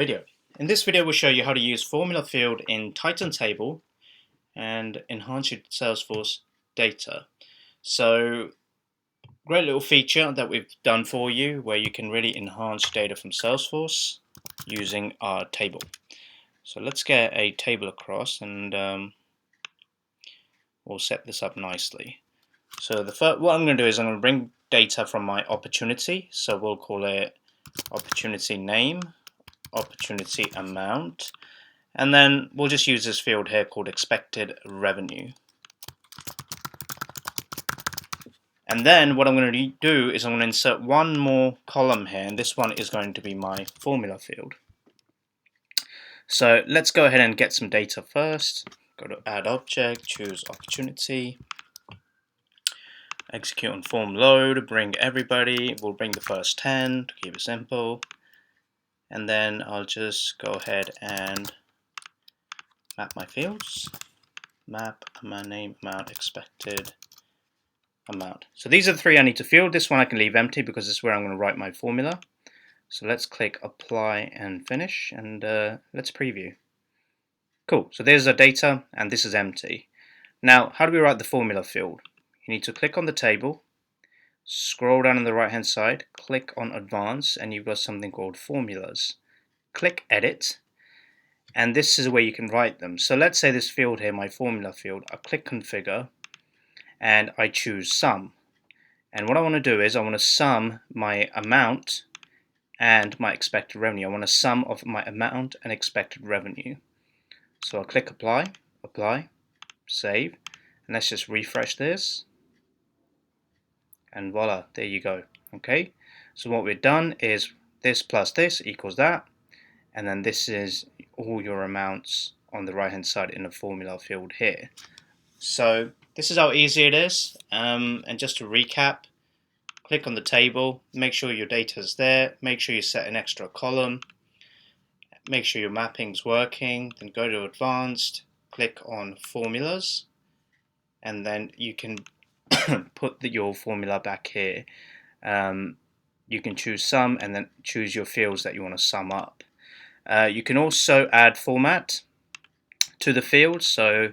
Video. In this video we'll show you how to use formula field in Titan table and enhance your Salesforce data. So great little feature that we've done for you where you can really enhance data from Salesforce using our table. So let's get a table across and we'll set this up nicely. So what I'm going to do is I'm going to bring data from my opportunity, so we'll call it opportunity name, opportunity amount, and then we'll just use this field here called expected revenue. And then what I'm going to do is I'm going to insert one more column here, and this one is going to be my formula field. So let's go ahead and get some data first. Go to add object, choose opportunity, execute on form load, bring everybody. We'll bring the first 10 to keep it simple. And then I'll just go ahead and map my fields. Map, amount, name, amount, expected amount. So these are the three I need to field. This one I can leave empty because this is where I'm going to write my formula. So let's click apply and finish, and let's preview. Cool, so there's the data and this is empty. Now how do we write the formula field? You need to click on the table, scroll down on the right hand side, click on advanced, and you've got something called formulas. Click edit, and this is where you can write them. So let's say this field here, my formula field, I click configure and I choose sum. And what I want to do is I want to sum my amount and my expected revenue. I want a sum of my amount and expected revenue. So I'll click apply, save, and let's just refresh this. And voila, there you go. Okay, so what we've done is this plus this equals that, and then this is all your amounts on the right hand side in the formula field here. So this is how easy it is, and just to recap, click on the table, make sure your data is there, make sure you set an extra column, make sure your mapping's working, then go to advanced, click on formulas, and then you can put your formula back here. You can choose sum and then choose your fields that you want to sum up. You can also add format to the field, so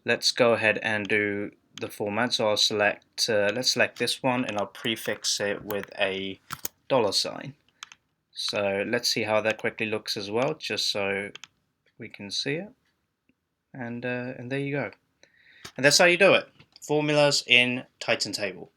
let's go ahead and do the format. So I'll select, let's select this one and I'll prefix it with a $sign. So let's see how that quickly looks as well, just so we can see it. And there you go. And that's how you do it. Formulas in Titan table.